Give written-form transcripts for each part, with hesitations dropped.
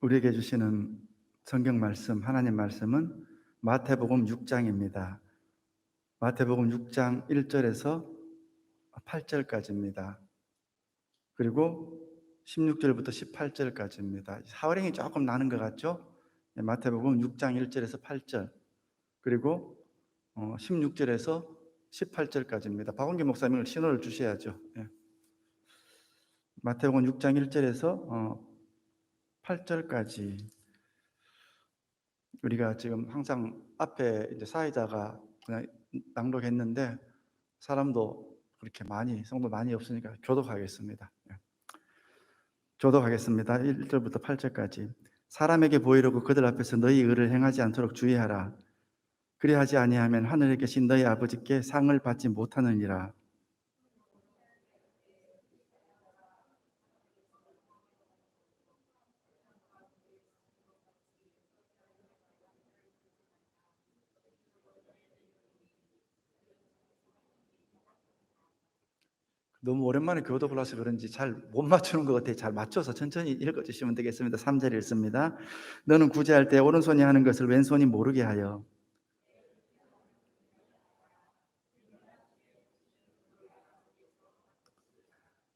우리에게 주시는 성경 말씀, 하나님 말씀은 마태복음 6장입니다. 마태복음 6장 1절에서 8절까지입니다. 그리고 16절부터 18절까지입니다. 사월행이 조금 나는 것 같죠? 마태복음 6장 1절에서 8절, 그리고 16절에서 18절까지입니다. 박원기 목사님을 신호를 주셔야죠. 마태복음 6장 1절에서 8절까지. 우리가 지금 항상 앞에 이제 사회자가 그냥 낭독했는데 사람도 그렇게 많이, 성도 많이 없으니까 교독하겠습니다. 교독하겠습니다. 1절부터 8절까지. 사람에게 보이려고 그들 앞에서 너희 의를 행하지 않도록 주의하라. 그리하지 아니하면 하늘에 계신 너희 아버지께 상을 받지 못하느니라. 너무 오랜만에 교독을 해서 그런지 잘 못 맞추는 것 같아요. 잘 맞춰서 천천히 읽어주시면 되겠습니다. 3절 읽습니다. 너는 구제할 때 오른손이 하는 것을 왼손이 모르게 하여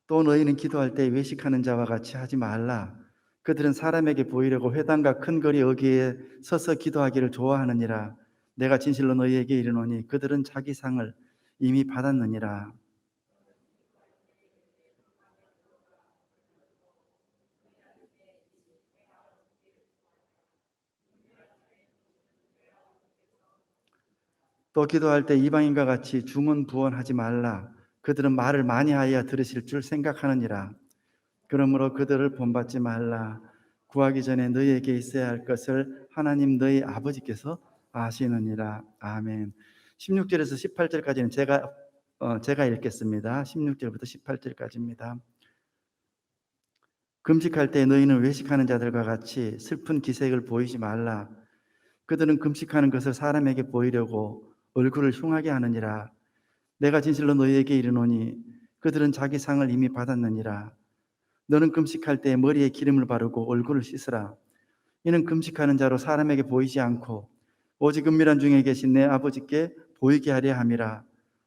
또 너희는 기도할 때 외식하는 자와 같이 하지 말라. 그들은 사람에게 보이려고 회당과 큰 거리 어귀에 서서 기도하기를 좋아하느니라. 내가 진실로 너희에게 이르노니 그들은 자기 상을 이미 받았느니라. 또 기도할 때 이방인과 같이 중언부언하지 말라. 그들은 말을 많이 하여 들으실 줄 생각하느니라. 그러므로 그들을 본받지 말라. 구하기 전에 너희에게 있어야 할 것을 하나님 너희 아버지께서 아시느니라. 아멘. 16절에서 18절까지는 제가 읽겠습니다. 16절부터 18절까지입니다. 금식할 때 너희는 외식하는 자들과 같이 슬픈 기색을 보이지 말라. 그들은 금식하는 것을 사람에게 보이려고 얼굴을 흉하게 하느니라. 내가 진실로 너희에게 이르노니 그들은 자기 상을 이미 받았느니라. 너는 금식할 때 머리에 기름을 바르고 얼굴을 씻으라. 이는 금식하는 자로 사람에게 보이지 않고 오직 은밀한 중에 계신 내 아버지께 보이게 하려 함이라.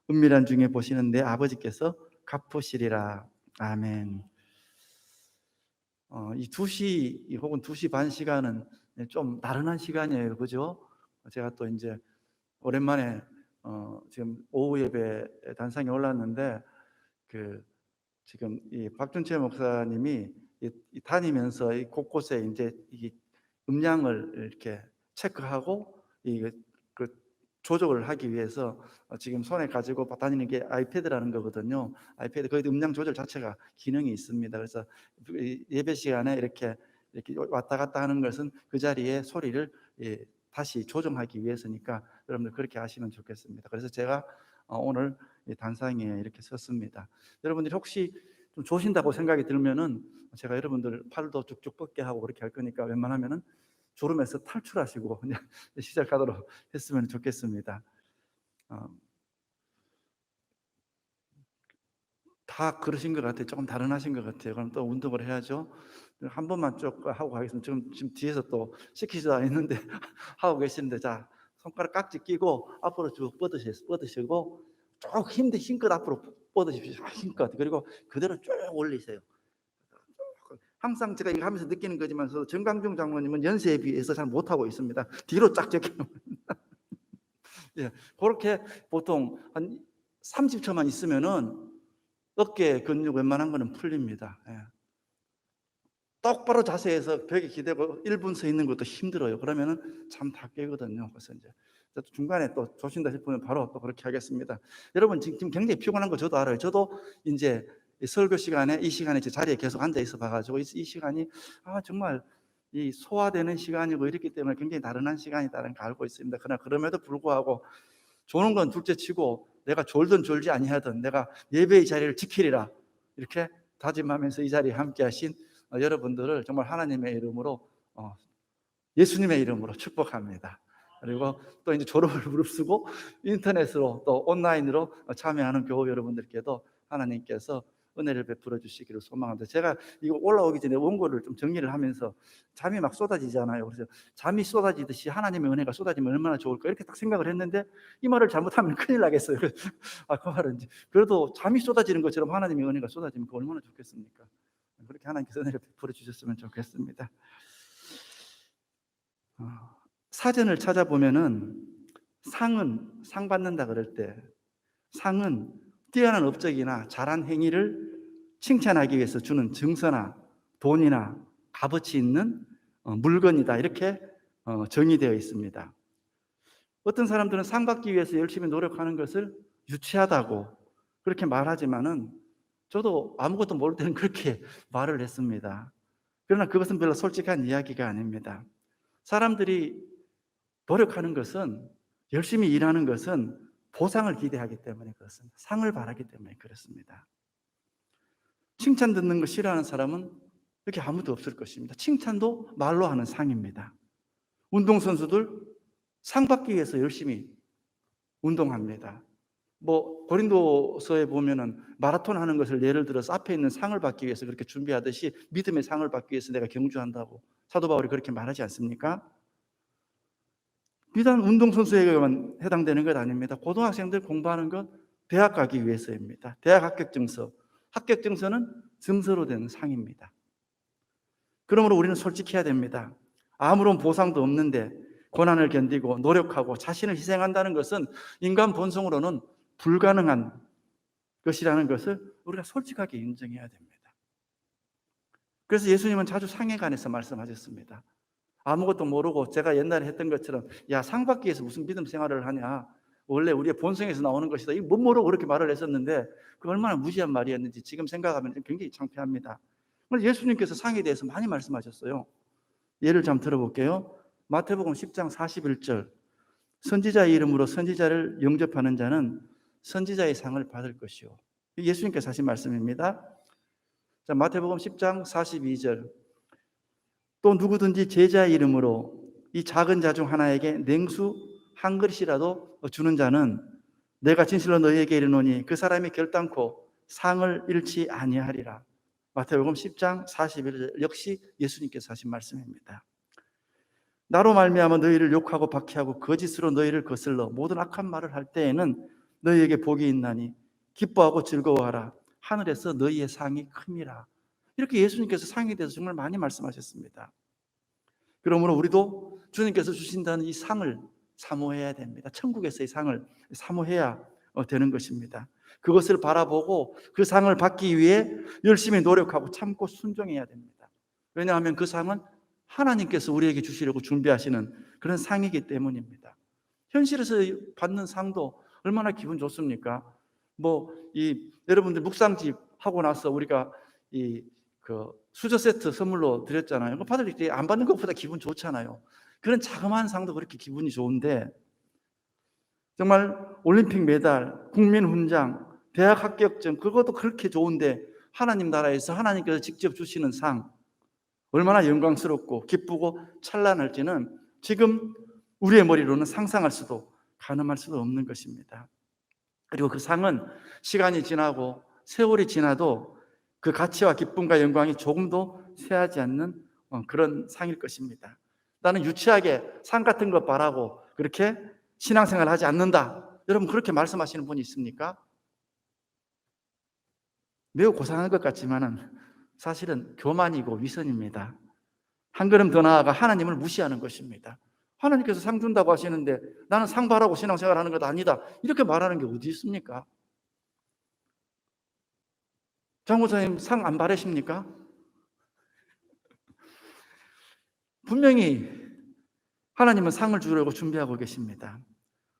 은밀한 중에 보시는 내 아버지께서 갚으시리라. 아멘. 이 2시 혹은 2시 반 시간은 좀 나른한 시간이에요. 그죠? 제가 또 이제 오랜만에 지금 오후 예배 단상에 올랐는데 지금 이 박준채 목사님이 다니면서 이 곳곳에 이제 이 음량을 이렇게 체크하고 그 조절을 하기 위해서 지금 손에 가지고 다니는 게 아이패드라는 거거든요. 아이패드 거기 음량 조절 자체가 기능이 있습니다. 그래서 예배 시간에 이렇게 왔다 갔다 하는 것은 그 자리에 소리를 다시 조정하기 위해서니까 여러분들 그렇게 하시면 좋겠습니다. 그래서 제가 오늘 단상에 이렇게 섰습니다. 여러분들이 혹시 좀 조신다고 생각이 들면은 제가 여러분들 팔도 쭉쭉 뻗게 하고 그렇게 할 거니까 웬만하면은 졸음에서 탈출하시고 그냥 시작하도록 했으면 좋겠습니다. 다 그러신 것 같아요. 조금 다른하신 것 같아요. 그럼 또 운동을 해야죠. 한 번만 쭉 하고 가겠습니다. 지금 뒤에서 또 시키지도 않았는데 하고 계시는데, 자, 손가락 깍지 끼고 앞으로 쭉 뻗으시고 쭉 힘껏 앞으로 뻗으십시오. 힘껏. 그리고 그대로 쭉 올리세요. 항상 제가 이거 하면서 느끼는 거지만 정강중 장로님은 연세에 비해서 잘 못하고 있습니다. 뒤로 쫙 제껴. 예, 그렇게 보통 한 30초만 있으면은 어깨 근육 웬만한 거는 풀립니다. 예. 똑바로 자세해서 벽에 기대고 1분 서 있는 것도 힘들어요. 그러면은 잠 다 깨거든요. 그래서 이제 중간에 또 조신다 싶으면 바로 또 그렇게 하겠습니다. 여러분 지금 굉장히 피곤한 거 저도 알아요. 저도 이제 설교 시간에 이 시간에 제 자리에 계속 앉아 있어 봐가지고 이 시간이 정말 이 소화되는 시간이고 이렇기 때문에 굉장히 나른한 시간이다라는 걸 알고 있습니다. 그러나 그럼에도 불구하고 조는 건 둘째치고 내가 졸든 졸지 아니하든 내가 예배의 자리를 지키리라 이렇게 다짐하면서 이 자리에 함께하신 여러분들을 정말 하나님의 이름으로 예수님의 이름으로 축복합니다. 그리고 또 이제 졸업을 무릅쓰고 인터넷으로 또 온라인으로 참여하는 교우 여러분들께도 하나님께서 은혜를 베풀어 주시기를 소망합니다. 제가 이거 올라오기 전에 원고를 좀 정리를 하면서 잠이 막 쏟아지잖아요. 그래서 잠이 쏟아지듯이 하나님의 은혜가 쏟아지면 얼마나 좋을까 이렇게 딱 생각을 했는데 이 말을 잘못하면 큰일 나겠어요. 그 말은 그래도 잠이 쏟아지는 것처럼 하나님의 은혜가 쏟아지면 그 얼마나 좋겠습니까? 그렇게 하나님께서 은혜를 베풀어 주셨으면 좋겠습니다. 사전을 찾아보면은 상 받는다 그럴 때 상은 뛰어난 업적이나 잘한 행위를 칭찬하기 위해서 주는 증서나 돈이나 값어치 있는 물건이다 이렇게 정의되어 있습니다. 어떤 사람들은 상 받기 위해서 열심히 노력하는 것을 유치하다고 그렇게 말하지만은 저도 아무것도 모를 때는 그렇게 말을 했습니다. 그러나 그것은 별로 솔직한 이야기가 아닙니다. 사람들이 노력하는 것은 열심히 일하는 것은 보상을 기대하기 때문에 그렇습니다. 상을 바라기 때문에 그렇습니다. 칭찬 듣는 거 싫어하는 사람은 이렇게 아무도 없을 것입니다. 칭찬도 말로 하는 상입니다. 운동선수들 상 받기 위해서 열심히 운동합니다. 고린도서에 보면은 마라톤 하는 것을 예를 들어서 앞에 있는 상을 받기 위해서 그렇게 준비하듯이 믿음의 상을 받기 위해서 내가 경주한다고 사도 바울이 그렇게 말하지 않습니까? 비단 운동선수에게만 해당되는 것 아닙니다. 고등학생들 공부하는 건 대학 가기 위해서입니다. 대학 합격증서. 합격증서는 증서로 된 상입니다. 그러므로 우리는 솔직해야 됩니다. 아무런 보상도 없는데 고난을 견디고 노력하고 자신을 희생한다는 것은 인간 본성으로는 불가능한 것이라는 것을 우리가 솔직하게 인정해야 됩니다. 그래서 예수님은 자주 상에 관해서 말씀하셨습니다. 아무것도 모르고 제가 옛날에 했던 것처럼 야, 상 받기 위해서 무슨 믿음 생활을 하냐, 원래 우리의 본성에서 나오는 것이다, 이거 못 모르고 그렇게 말을 했었는데 그 얼마나 무지한 말이었는지 지금 생각하면 굉장히 창피합니다. 예수님께서 상에 대해서 많이 말씀하셨어요. 예를 좀 들어볼게요. 마태복음 10장 41절 선지자의 이름으로 선지자를 영접하는 자는 선지자의 상을 받을 것이요. 예수님께서 하신 말씀입니다. 자, 마태복음 10장 42절 또 누구든지 제자의 이름으로 이 작은 자 중 하나에게 냉수 한 그릇이라도 주는 자는 내가 진실로 너희에게 이르노니 그 사람이 결단코 상을 잃지 아니하리라. 마태복음 10장 41절 역시 예수님께서 하신 말씀입니다. 나로 말미암아 너희를 욕하고 박해하고 거짓으로 너희를 거슬러 모든 악한 말을 할 때에는 너희에게 복이 있나니 기뻐하고 즐거워하라. 하늘에서 너희의 상이 큼이라. 이렇게 예수님께서 상에 대해서 정말 많이 말씀하셨습니다. 그러므로 우리도 주님께서 주신다는 이 상을 사모해야 됩니다. 천국에서의 상을 사모해야 되는 것입니다. 그것을 바라보고 그 상을 받기 위해 열심히 노력하고 참고 순종해야 됩니다. 왜냐하면 그 상은 하나님께서 우리에게 주시려고 준비하시는 그런 상이기 때문입니다. 현실에서 받는 상도 얼마나 기분 좋습니까? 여러분들 묵상집 하고 나서 우리가 수저 세트 선물로 드렸잖아요. 받을 때 안 받는 것보다 기분 좋잖아요. 그런 자그마한 상도 그렇게 기분이 좋은데 정말 올림픽 메달, 국민 훈장, 대학 합격증 그것도 그렇게 좋은데 하나님 나라에서 하나님께서 직접 주시는 상 얼마나 영광스럽고 기쁘고 찬란할지는 지금 우리의 머리로는 상상할 수도 가늠할 수도 없는 것입니다. 그리고 그 상은 시간이 지나고 세월이 지나도 그 가치와 기쁨과 영광이 조금도 쇠하지 않는 그런 상일 것입니다. 나는 유치하게 상 같은 거 바라고 그렇게 신앙생활을 하지 않는다. 여러분 그렇게 말씀하시는 분이 있습니까? 매우 고상한 것 같지만은 사실은 교만이고 위선입니다. 한 걸음 더 나아가 하나님을 무시하는 것입니다. 하나님께서 상 준다고 하시는데 나는 상 바라고 신앙생활 하는 것 아니다. 이렇게 말하는 게 어디 있습니까? 장모사님 상 안 바라십니까? 분명히 하나님은 상을 주려고 준비하고 계십니다.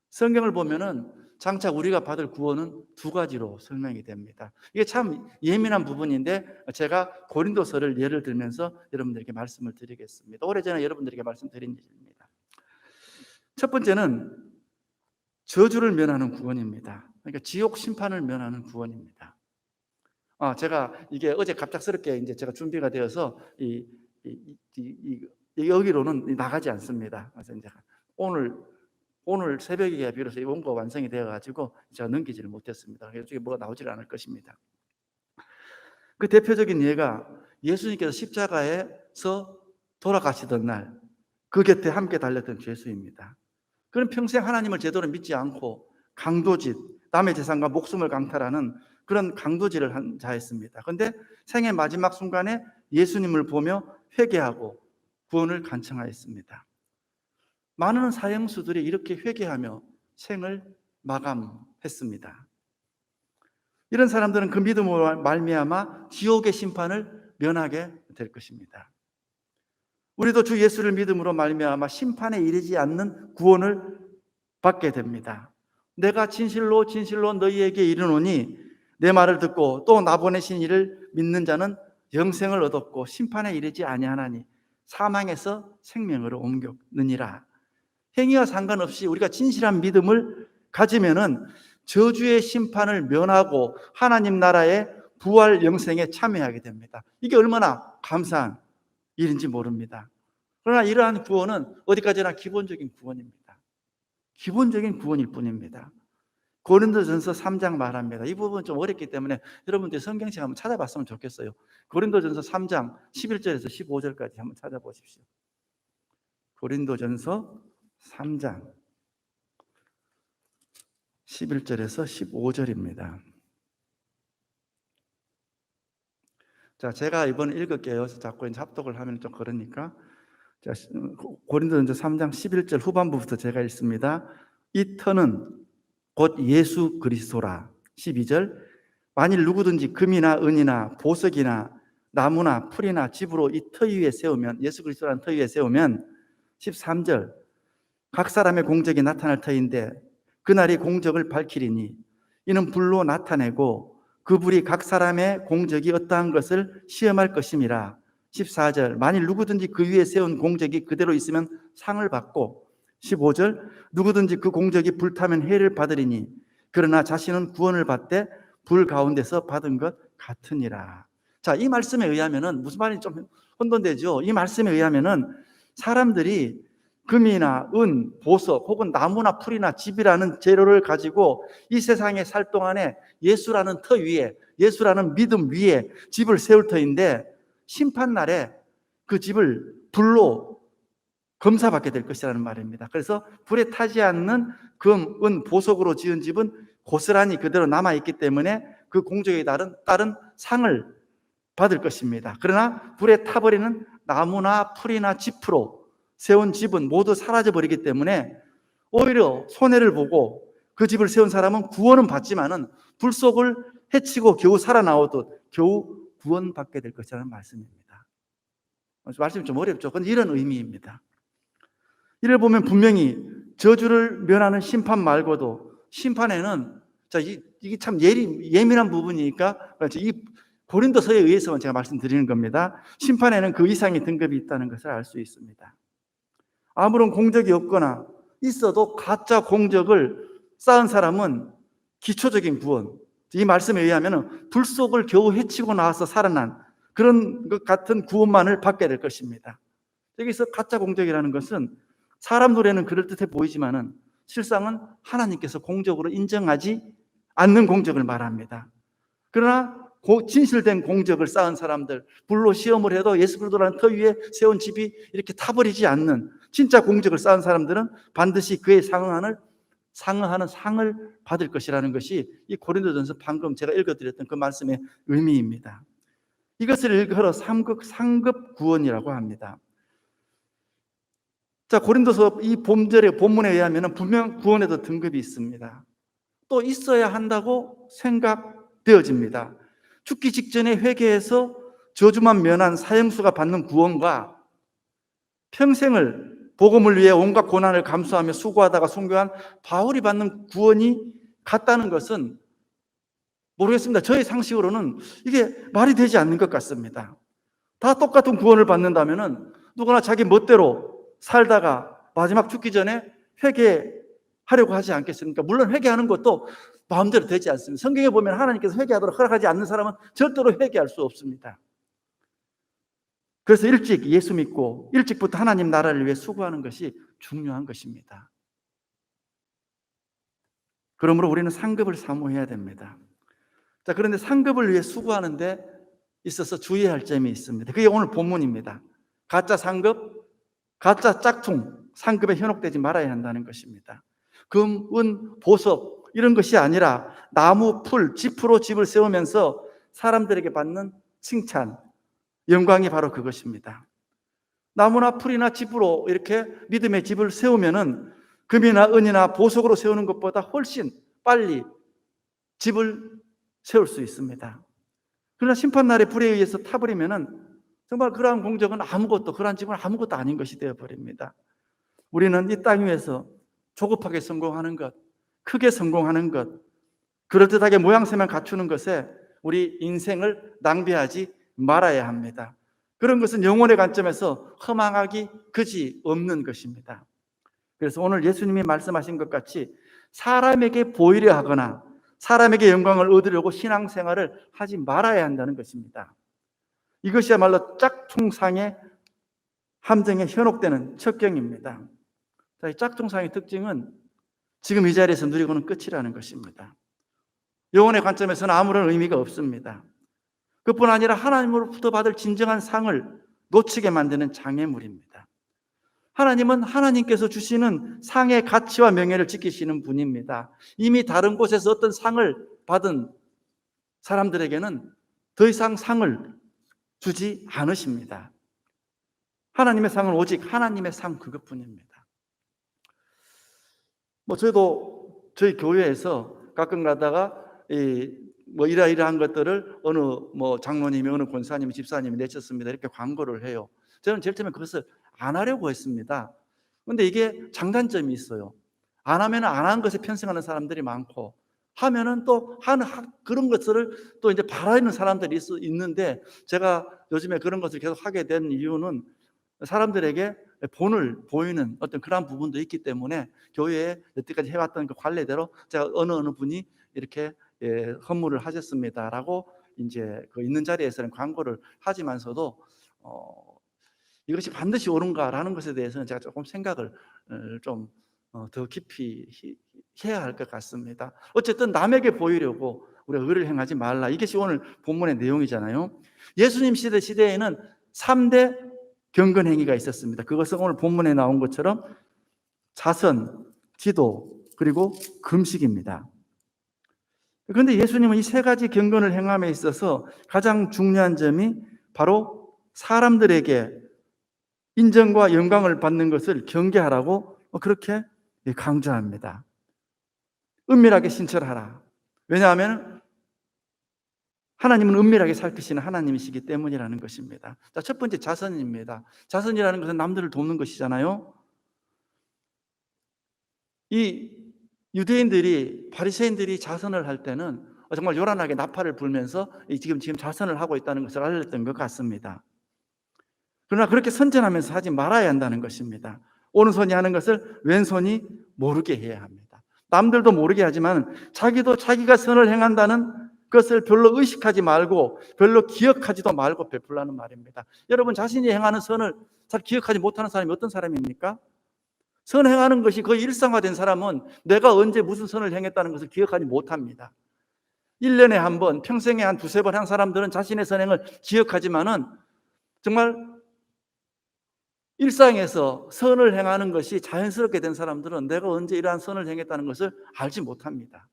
성경을 보면은 장차 우리가 받을 구원은 두 가지로 설명이 됩니다. 이게 참 예민한 부분인데 제가 고린도서를 예를 들면서 여러분들에게 말씀을 드리겠습니다. 오래전에 여러분들에게 말씀드린 일입니다. 첫 번째는 저주를 면하는 구원입니다. 그러니까 지옥 심판을 면하는 구원입니다. 제가 이게 어제 갑작스럽게 이제 제가 준비가 되어서 여기로는 나가지 않습니다. 그래서 이제 오늘 새벽에 비로소 이 원고가 완성이 되어가지고 제가 넘기지를 못했습니다. 그래서 이게 뭐가 나오질 않을 것입니다. 그 대표적인 예가 예수님께서 십자가에서 돌아가시던 날 그 곁에 함께 달렸던 죄수입니다. 그는 평생 하나님을 제대로 믿지 않고 강도짓, 남의 재산과 목숨을 강탈하는 그런 강도질을 한 자였습니다. 그런데 생의 마지막 순간에 예수님을 보며 회개하고 구원을 간청하였습니다. 많은 사형수들이 이렇게 회개하며 생을 마감했습니다. 이런 사람들은 그 믿음으로 말미암아 지옥의 심판을 면하게 될 것입니다. 우리도 주 예수를 믿음으로 말미암아 심판에 이르지 않는 구원을 받게 됩니다. 내가 진실로 진실로 너희에게 이르노니 내 말을 듣고 또 나 보내신 이를 믿는 자는 영생을 얻었고 심판에 이르지 아니하나니 사망에서 생명으로 옮겼느니라. 행위와 상관없이 우리가 진실한 믿음을 가지면은 저주의 심판을 면하고 하나님 나라의 부활 영생에 참여하게 됩니다. 이게 얼마나 감사한 일인지 모릅니다. 그러나 이러한 구원은 어디까지나 기본적인 구원입니다. 기본적인 구원일 뿐입니다. 고린도전서 3장 말합니다. 이 부분 좀 어렵기 때문에 여러분들 성경책 한번 찾아봤으면 좋겠어요. 고린도전서 3장 11절에서 15절까지 한번 찾아보십시오. 고린도전서 3장 11절에서 15절입니다. 자, 제가 이번에 읽을게요. 자꾸 이제 합독을 하면 좀 그러니까. 자, 고린도전서 3장 11절 후반부부터 제가 읽습니다. 이 터는 곧 예수 그리스도라. 12절 만일 누구든지 금이나 은이나 보석이나 나무나 풀이나 집으로 이 터 위에 세우면, 예수 그리스도라는 터 위에 세우면, 13절 각 사람의 공적이 나타날 터인데 그날이 공적을 밝히리니 이는 불로 나타내고 그 불이 각 사람의 공적이 어떠한 것을 시험할 것임이라. 14절 만일 누구든지 그 위에 세운 공적이 그대로 있으면 상을 받고, 15절 누구든지 그 공적이 불타면 해를 받으리니 그러나 자신은 구원을 받되 불 가운데서 받은 것 같으니라. 자, 이 말씀에 의하면은 무슨 말인지 좀 혼돈되죠. 이 말씀에 의하면은 사람들이 금이나 은, 보석 혹은 나무나 풀이나 집이라는 재료를 가지고 이 세상에 살 동안에 예수라는 터 위에, 예수라는 믿음 위에 집을 세울 터인데 심판날에 그 집을 불로 검사받게 될 것이라는 말입니다. 그래서 불에 타지 않는 금, 은, 보석으로 지은 집은 고스란히 그대로 남아있기 때문에 그 공적에 따른 상을 받을 것입니다. 그러나 불에 타버리는 나무나 풀이나 집으로 세운 집은 모두 사라져버리기 때문에 오히려 손해를 보고 그 집을 세운 사람은 구원은 받지만은 불 속을 헤치고 겨우 살아나오듯 겨우 구원받게 될 것이라는 말씀입니다. 말씀이 좀 어렵죠. 그런데 이런 의미입니다. 이를 보면 분명히 저주를 면하는 심판 말고도 심판에는, 자, 이게 참 예민한 부분이니까 이 고린도서에 의해서만 제가 말씀드리는 겁니다. 심판에는 그 이상의 등급이 있다는 것을 알 수 있습니다. 아무런 공적이 없거나 있어도 가짜 공적을 쌓은 사람은 기초적인 구원, 이 말씀에 의하면 불 속을 겨우 헤치고 나와서 살아난 그런 것 같은 구원만을 받게 될 것입니다. 여기서 가짜 공적이라는 것은 사람 눈에는 그럴듯해 보이지만은 실상은 하나님께서 공적으로 인정하지 않는 공적을 말합니다. 그러나 진실된 공적을 쌓은 사람들, 불로 시험을 해도 예수 그리스도라는 터 위에 세운 집이 이렇게 타버리지 않는 진짜 공적을 쌓은 사람들은 반드시 그에 상응하는 상을 받을 것이라는 것이 이 고린도전서 방금 제가 읽어드렸던 그 말씀의 의미입니다. 이것을 일컬어 상급 구원이라고 합니다. 자, 고린도서 이 본문에 의하면 분명 구원에도 등급이 있습니다. 또 있어야 한다고 생각되어집니다. 죽기 직전에 회개해서 저주만 면한 사형수가 받는 구원과 평생을 복음을 위해 온갖 고난을 감수하며 수고하다가 순교한 바울이 받는 구원이 같다는 것은 모르겠습니다. 저의 상식으로는 이게 말이 되지 않는 것 같습니다. 다 똑같은 구원을 받는다면은 누구나 자기 멋대로 살다가 마지막 죽기 전에 회개하려고 하지 않겠습니까? 물론 회개하는 것도 마음대로 되지 않습니다. 성경에 보면 하나님께서 회개하도록 허락하지 않는 사람은 절대로 회개할 수 없습니다. 그래서 일찍 예수 믿고 일찍부터 하나님 나라를 위해 수고하는 것이 중요한 것입니다. 그러므로 우리는 상급을 사모해야 됩니다. 자, 그런데 상급을 위해 수고하는데 있어서 주의해야 할 점이 있습니다. 그게 오늘 본문입니다. 가짜 상급, 가짜 짝퉁 상급에 현혹되지 말아야 한다는 것입니다. 금, 은, 보석 이런 것이 아니라 나무, 풀, 지프로 집을 세우면서 사람들에게 받는 칭찬, 영광이 바로 그것입니다. 나무나 풀이나 집으로 이렇게 믿음의 집을 세우면은 금이나 은이나 보석으로 세우는 것보다 훨씬 빨리 집을 세울 수 있습니다. 그러나 심판날에 불에 의해서 타버리면은 정말 그러한 공적은 아무것도, 그러한 집은 아무것도 아닌 것이 되어버립니다. 우리는 이 땅 위에서 조급하게 성공하는 것, 크게 성공하는 것, 그럴듯하게 모양새만 갖추는 것에 우리 인생을 낭비하지 말아야 합니다. 그런 것은 영혼의 관점에서 허망하기 그지 없는 것입니다. 그래서 오늘 예수님이 말씀하신 것 같이 사람에게 보이려 하거나 사람에게 영광을 얻으려고 신앙생활을 하지 말아야 한다는 것입니다. 이것이야말로 짝퉁상의 함정에 현혹되는 첩경입니다. 이 짝퉁상의 특징은 지금 이 자리에서 누리고는 끝이라는 것입니다. 영혼의 관점에서는 아무런 의미가 없습니다. 그뿐 아니라 하나님으로부터 받을 진정한 상을 놓치게 만드는 장애물입니다. 하나님은 하나님께서 주시는 상의 가치와 명예를 지키시는 분입니다. 이미 다른 곳에서 어떤 상을 받은 사람들에게는 더 이상 상을 주지 않으십니다. 하나님의 상은 오직 하나님의 상 그것뿐입니다. 저희도 저희 교회에서 가끔 가다가 이러이러한 것들을 어느 장로님이 어느 권사님이 집사님이 내쳤습니다. 이렇게 광고를 해요. 저는 제일 처음에 그것을 안 하려고 했습니다. 근데 이게 장단점이 있어요. 안 하면 안 한 것에 편승하는 사람들이 많고 하면은 또 그런 것들을 또 이제 바라는 사람들이 있는데 제가 요즘에 그런 것을 계속 하게 된 이유는 사람들에게 본을 보이는 어떤 그런 부분도 있기 때문에 교회에 여태까지 해왔던 그 관례대로 제가 어느 분이 이렇게 헌물을 하셨습니다라고 이제 그 있는 자리에서는 광고를 하지만서도 이것이 반드시 옳은가라는 것에 대해서는 제가 조금 생각을 좀 더 깊이 해야 할 것 같습니다. 어쨌든 남에게 보이려고 우리가 의를 행하지 말라. 이것이 오늘 본문의 내용이잖아요. 예수님 시대에는 3대 경건 행위가 있었습니다. 그것은 오늘 본문에 나온 것처럼 자선, 기도, 그리고 금식입니다. 그런데 예수님은 이 세 가지 경건을 행함에 있어서 가장 중요한 점이 바로 사람들에게 인정과 영광을 받는 것을 경계하라고 그렇게 강조합니다. 은밀하게 신철하라. 왜냐하면 하나님은 은밀하게 살피시는 하나님이시기 때문이라는 것입니다. 자, 첫 번째 자선입니다. 자선이라는 것은 남들을 돕는 것이잖아요. 이 유대인들이 바리새인들이 자선을 할 때는 정말 요란하게 나팔을 불면서 지금 자선을 하고 있다는 것을 알렸던 것 같습니다. 그러나 그렇게 선전하면서 하지 말아야 한다는 것입니다. 오른손이 하는 것을 왼손이 모르게 해야 합니다. 남들도 모르게 하지만 자기도 자기가 선을 행한다는 것을 별로 의식하지 말고 별로 기억하지도 말고 베풀라는 말입니다. 여러분 자신이 행하는 선을 잘 기억하지 못하는 사람이 어떤 사람입니까? 선 행하는 것이 거의 일상화된 사람은 내가 언제 무슨 선을 행했다는 것을 기억하지 못합니다. 1년에 한 번, 평생에 한 두세 번 한 사람들은 자신의 선행을 기억하지만은 정말 일상에서 선을 행하는 것이 자연스럽게 된 사람들은 내가 언제 이러한 선을 행했다는 것을 알지 못합니다.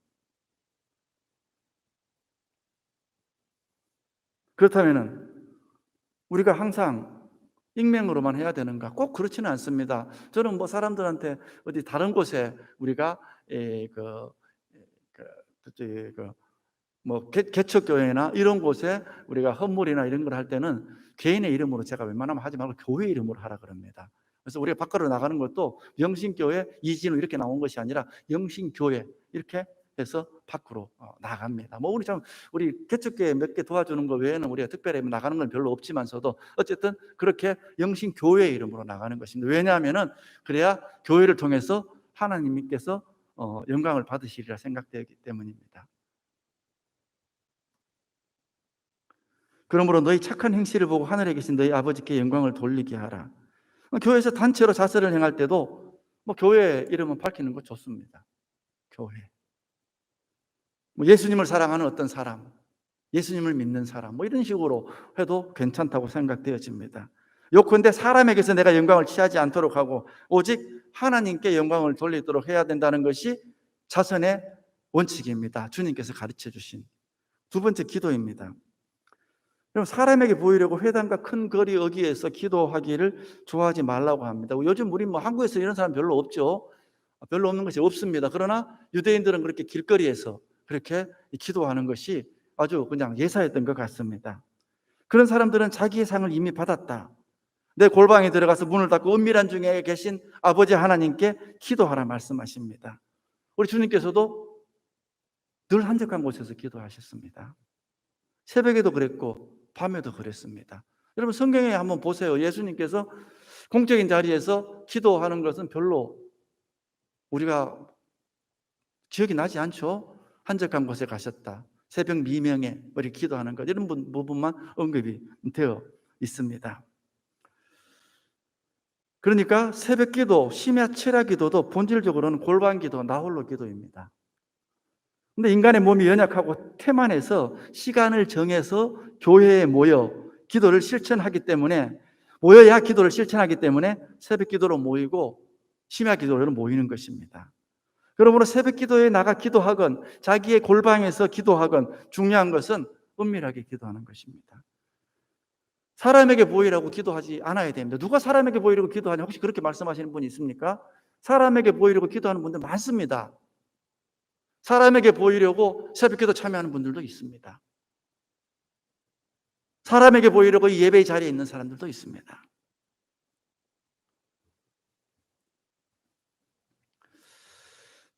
그렇다면 우리가 항상 익명으로만 해야 되는가? 꼭 그렇지는 않습니다. 저는 사람들한테 어디 다른 곳에 우리가 개척교회나 이런 곳에 우리가 헌물이나 이런 걸 할 때는 개인의 이름으로 제가 웬만하면 하지 말고 교회 이름으로 하라 그럽니다. 그래서 우리가 밖으로 나가는 것도 영신교회 이진우 이렇게 나온 것이 아니라 영신교회 이렇게 해서 밖으로 나갑니다. 우리 개척교회 몇 개 도와주는 것 외에는 우리가 특별히 나가는 건 별로 없지만서도 어쨌든 그렇게 영신교회 이름으로 나가는 것입니다. 왜냐하면은 그래야 교회를 통해서 하나님께서 영광을 받으시리라 생각되기 때문입니다. 그러므로 너희 착한 행실을 보고 하늘에 계신 너희 아버지께 영광을 돌리게 하라. 교회에서 단체로 자설을 행할 때도 교회 이름은 밝히는 거 좋습니다. 교회. 예수님을 사랑하는 어떤 사람, 예수님을 믿는 사람, 뭐 이런 식으로 해도 괜찮다고 생각되어집니다. 요컨대 사람에게서 내가 영광을 취하지 않도록 하고 오직 하나님께 영광을 돌리도록 해야 된다는 것이 자선의 원칙입니다. 주님께서 가르쳐 주신 두 번째 기도입니다. 그럼 사람에게 보이려고 회당과 큰 거리 어귀에서 기도하기를 좋아하지 말라고 합니다. 요즘 우리 뭐 한국에서 이런 사람 별로 없죠. 별로 없는 것이 없습니다. 그러나 유대인들은 그렇게 길거리에서 그렇게 기도하는 것이 아주 그냥 예사였던 것 같습니다. 그런 사람들은 자기의 상을 이미 받았다. 내 골방에 들어가서 문을 닫고 은밀한 중에 계신 아버지 하나님께 기도하라 말씀하십니다. 우리 주님께서도 늘 한적한 곳에서 기도하셨습니다. 새벽에도 그랬고 밤에도 그랬습니다. 여러분 성경에 한번 보세요. 예수님께서 공적인 자리에서 기도하는 것은 별로 우리가 기억이 나지 않죠. 한적한 곳에 가셨다, 새벽 미명에 우리 기도하는 것, 이런 부분만 언급이 되어 있습니다. 그러니까 새벽 기도, 심야 철야 기도도 본질적으로는 골방 기도, 나홀로 기도입니다. 근데 인간의 몸이 연약하고 태만해서 시간을 정해서 교회에 모여 기도를 실천하기 때문에, 모여야 기도를 실천하기 때문에 새벽 기도로 모이고 심야 기도로 모이는 것입니다. 그러므로 새벽 기도에 나가 기도하건 자기의 골방에서 기도하건 중요한 것은 은밀하게 기도하는 것입니다. 사람에게 보이라고 기도하지 않아야 됩니다. 누가 사람에게 보이려고 기도하냐? 혹시 그렇게 말씀하시는 분이 있습니까? 사람에게 보이려고 기도하는 분들 많습니다. 사람에게 보이려고 새벽기도 참여하는 분들도 있습니다. 사람에게 보이려고 이 예배 자리에 있는 사람들도 있습니다.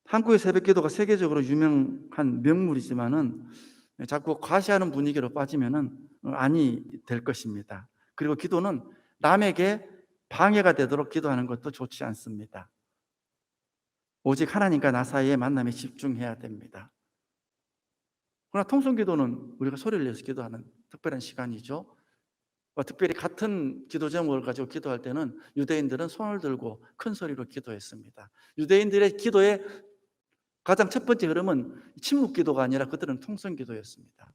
한국의 새벽기도가 세계적으로 유명한 명물이지만은 자꾸 과시하는 분위기로 빠지면은 아니 될 것입니다. 그리고 기도는 남에게 방해가 되도록 기도하는 것도 좋지 않습니다. 오직 하나님과 나 사이의 만남에 집중해야 됩니다. 그러나 통성기도는 우리가 소리를 내서 기도하는 특별한 시간이죠. 특별히 같은 기도 제목을 가지고 기도할 때는 유대인들은 손을 들고 큰 소리로 기도했습니다. 유대인들의 기도의 가장 첫 번째 흐름은 침묵 기도가 아니라 그들은 통성기도였습니다.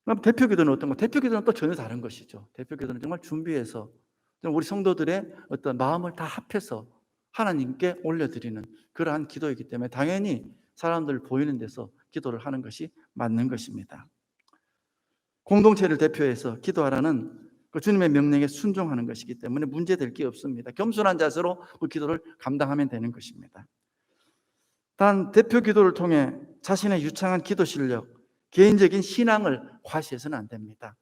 그럼 대표 기도는 어떤 거? 대표 기도는 또 전혀 다른 것이죠. 대표 기도는 정말 준비해서 우리 성도들의 어떤 마음을 다 합해서 하나님께 올려드리는 그러한 기도이기 때문에 당연히 사람들 보이는 데서 기도를 하는 것이 맞는 것입니다. 공동체를 대표해서 기도하라는 그 주님의 명령에 순종하는 것이기 때문에 문제될 게 없습니다. 겸손한 자세로 그 기도를 감당하면 되는 것입니다. 단 대표 기도를 통해 자신의 유창한 기도 실력, 개인적인 신앙을 과시해서는 안 됩니다.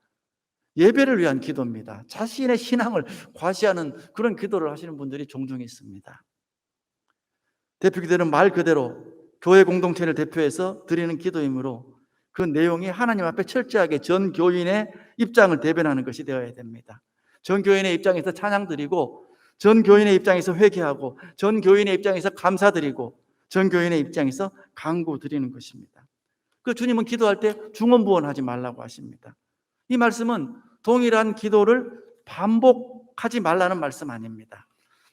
예배를 위한 기도입니다. 자신의 신앙을 과시하는 그런 기도를 하시는 분들이 종종 있습니다. 대표 기도는 말 그대로 교회 공동체를 대표해서 드리는 기도이므로 그 내용이 하나님 앞에 철저하게 전 교인의 입장을 대변하는 것이 되어야 됩니다. 전 교인의 입장에서 찬양 드리고, 전 교인의 입장에서 회개하고, 전 교인의 입장에서 감사드리고, 전 교인의 입장에서 간구 드리는 것입니다. 그 주님은 기도할 때 중언부언하지 말라고 하십니다. 이 말씀은 동일한 기도를 반복하지 말라는 말씀 아닙니다.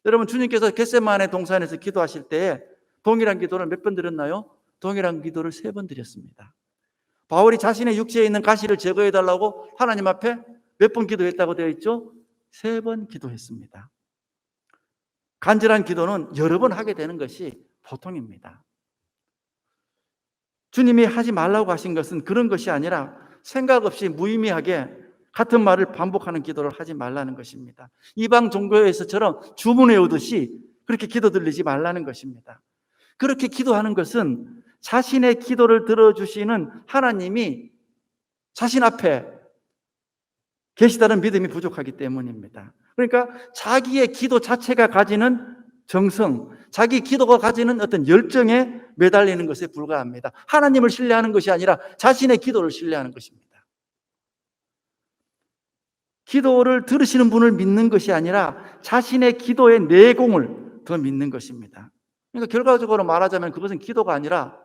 여러분, 주님께서 겟세마네 동산에서 기도하실 때에 동일한 기도를 몇 번 드렸나요? 동일한 기도를 3번 드렸습니다. 바울이 자신의 육체에 있는 가시를 제거해달라고 하나님 앞에 몇 번 기도했다고 되어 있죠? 3번 기도했습니다. 간절한 기도는 여러 번 하게 되는 것이 보통입니다. 주님이 하지 말라고 하신 것은 그런 것이 아니라 생각 없이 무의미하게 같은 말을 반복하는 기도를 하지 말라는 것입니다. 이방 종교에서처럼 주문해 오듯이 그렇게 기도 들리지 말라는 것입니다. 그렇게 기도하는 것은 자신의 기도를 들어주시는 하나님이 자신 앞에 계시다는 믿음이 부족하기 때문입니다. 그러니까 자기의 기도 자체가 가지는 정성, 자기 기도가 가지는 어떤 열정에 매달리는 것에 불과합니다. 하나님을 신뢰하는 것이 아니라 자신의 기도를 신뢰하는 것입니다. 기도를 들으시는 분을 믿는 것이 아니라 자신의 기도의 내공을 더 믿는 것입니다. 그러니까 결과적으로 말하자면 그것은 기도가 아니라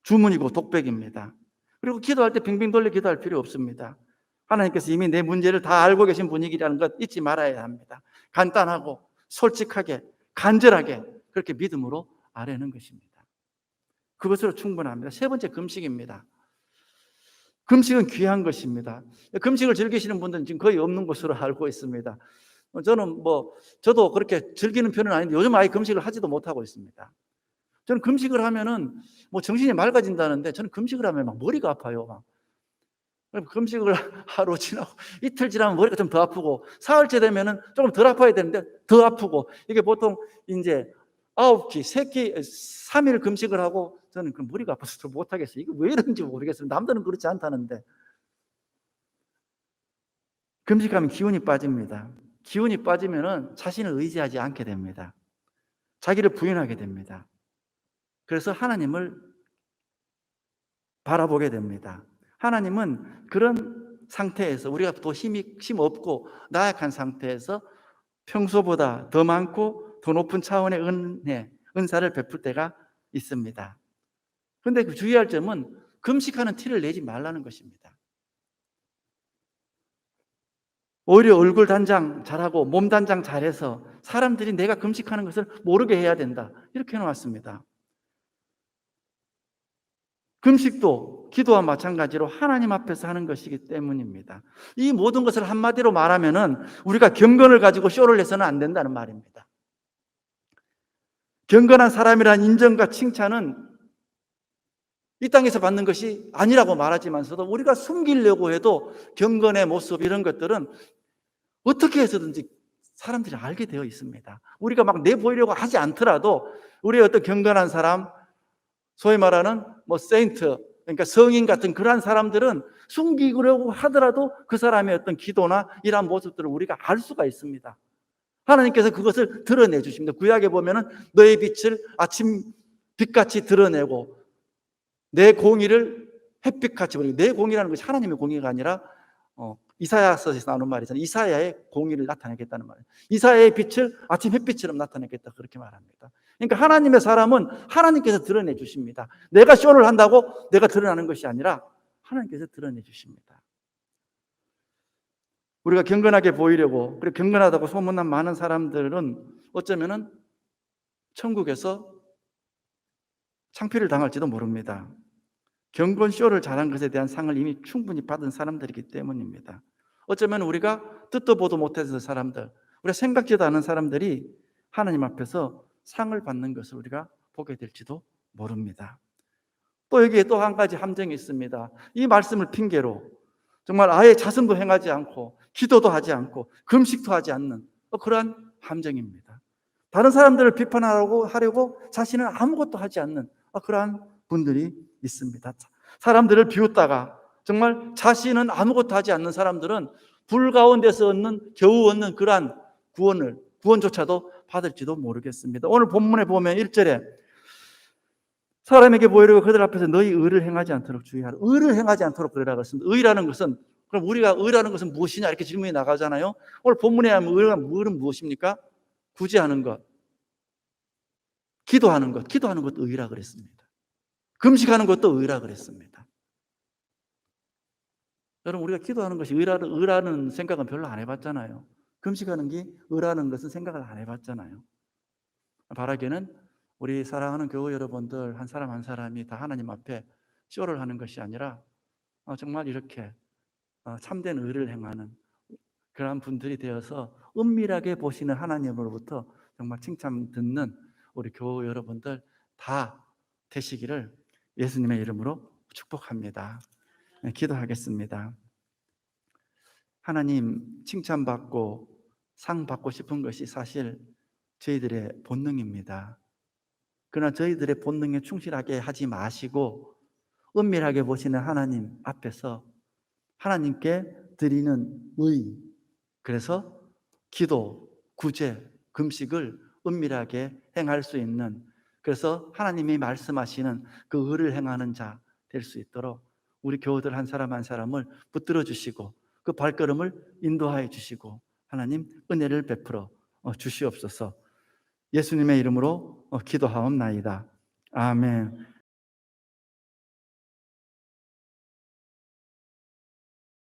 주문이고 독백입니다. 그리고 기도할 때 빙빙 돌려 기도할 필요 없습니다. 하나님께서 이미 내 문제를 다 알고 계신 분이라는 것 잊지 말아야 합니다. 간단하고 솔직하게 간절하게 그렇게 믿음으로 아뢰는 것입니다. 그것으로 충분합니다. 세 번째, 금식입니다. 금식은 귀한 것입니다. 금식을 즐기시는 분들은 지금 거의 없는 것으로 알고 있습니다. 저도 그렇게 즐기는 편은 아닌데 요즘 아예 금식을 하지도 못하고 있습니다. 저는 금식을 하면은 정신이 맑아진다는데 저는 금식을 하면 막 머리가 아파요. 금식을 하루 지나고 이틀 지나면 머리가 좀 더 아프고, 사흘째 되면은 조금 덜 아파야 되는데 더 아프고, 이게 보통 이제 9끼, 3끼, 3일 금식을 하고 저는 그 머리가 아파서 못하겠어요. 이거 왜 이런지 모르겠어요. 남들은 그렇지 않다는데. 금식하면 기운이 빠집니다. 기운이 빠지면은 자신을 의지하지 않게 됩니다. 자기를 부인하게 됩니다. 그래서 하나님을 바라보게 됩니다. 하나님은 그런 상태에서, 우리가 또 힘 없고 나약한 상태에서 평소보다 더 많고 더 높은 차원의 은사를 베풀 때가 있습니다. 그런데 그 주의할 점은 금식하는 티를 내지 말라는 것입니다. 오히려 얼굴 단장 잘하고 몸 단장 잘해서 사람들이 내가 금식하는 것을 모르게 해야 된다, 이렇게 해놓았습니다. 금식도 기도와 마찬가지로 하나님 앞에서 하는 것이기 때문입니다. 이 모든 것을 한마디로 말하면은 우리가 경건을 가지고 쇼를 해서는 안 된다는 말입니다. 경건한 사람이란 인정과 칭찬은 이 땅에서 받는 것이 아니라고 말하지만서도, 우리가 숨기려고 해도 경건의 모습, 이런 것들은 어떻게 해서든지 사람들이 알게 되어 있습니다. 우리가 막 내보이려고 하지 않더라도 우리의 어떤 경건한 사람, 소위 말하는 세인트, 그러니까 성인 같은 그러한 사람들은 숨기려고 하더라도 그 사람의 어떤 기도나 이러한 모습들을 우리가 알 수가 있습니다. 하나님께서 그것을 드러내 주십니다. 구약에 보면은 너의 빛을 아침 빛같이 드러내고 내 공의를 햇빛같이 보이고, 내 공의라는 것이 하나님의 공의가 아니라 이사야서에서 나오는 말이잖아요. 이사야의 공의를 나타내겠다는 말이에요. 이사야의 빛을 아침 햇빛처럼 나타내겠다, 그렇게 말합니다. 그러니까 하나님의 사람은 하나님께서 드러내 주십니다. 내가 쇼를 한다고 내가 드러나는 것이 아니라 하나님께서 드러내 주십니다. 우리가 경건하게 보이려고, 그리고 경건하다고 소문난 많은 사람들은 어쩌면은 천국에서 창피를 당할지도 모릅니다. 경건 쇼를 잘한 것에 대한 상을 이미 충분히 받은 사람들이기 때문입니다. 어쩌면 우리가 듣도 보도 못했던 사람들, 우리가 생각지도 않은 사람들이 하나님 앞에서 상을 받는 것을 우리가 보게 될지도 모릅니다. 또 여기에 또 한 가지 함정이 있습니다. 이 말씀을 핑계로 정말 아예 자선도 행하지 않고 기도도 하지 않고 금식도 하지 않는 그러한 함정입니다. 다른 사람들을 비판하려고 자신은 아무것도 하지 않는 그러한 분들이 있습니다. 사람들을 비웃다가 정말 자신은 아무것도 하지 않는 사람들은 불 가운데서 겨우 얻는 그러한 구원조차도 받을지도 모르겠습니다. 오늘 본문에 보면 1절에 사람에게 보이려고 그들 앞에서 너희 의를 행하지 않도록 주의하라. 의를 행하지 않도록 그러라고 했습니다. 의라는 것은, 그럼 우리가 의라는 것은 무엇이냐, 이렇게 질문이 나가잖아요. 오늘 본문에 하면 의는 무엇입니까? 구제하는 것, 기도하는 것도 의라 그랬습니다. 금식하는 것도 의라 그랬습니다. 여러분, 우리가 기도하는 것이 의라는 생각은 별로 안 해봤잖아요. 금식하는 게 의라는 것은 생각을 안 해봤잖아요. 바라기는 우리 사랑하는 교우 여러분들 한 사람 한 사람이 다 하나님 앞에 쇼를 하는 것이 아니라 정말 이렇게 참된 의를 행하는 그런 분들이 되어서 은밀하게 보시는 하나님으로부터 정말 칭찬 듣는 우리 교우 여러분들 다 되시기를 예수님의 이름으로 축복합니다. 네, 기도하겠습니다. 하나님, 칭찬받고 상 받고 싶은 것이 사실 저희들의 본능입니다. 그러나 저희들의 본능에 충실하게 하지 마시고 은밀하게 보시는 하나님 앞에서 하나님께 드리는 의, 그래서 기도, 구제, 금식을 은밀하게 행할 수 있는, 그래서 하나님이 말씀하시는 그 의를 행하는 자 될 수 있도록 우리 교우들 한 사람 한 사람을 붙들어 주시고 그 발걸음을 인도하여 주시고 하나님 은혜를 베풀어 주시옵소서. 예수님의 이름으로 기도하옵나이다. 아멘.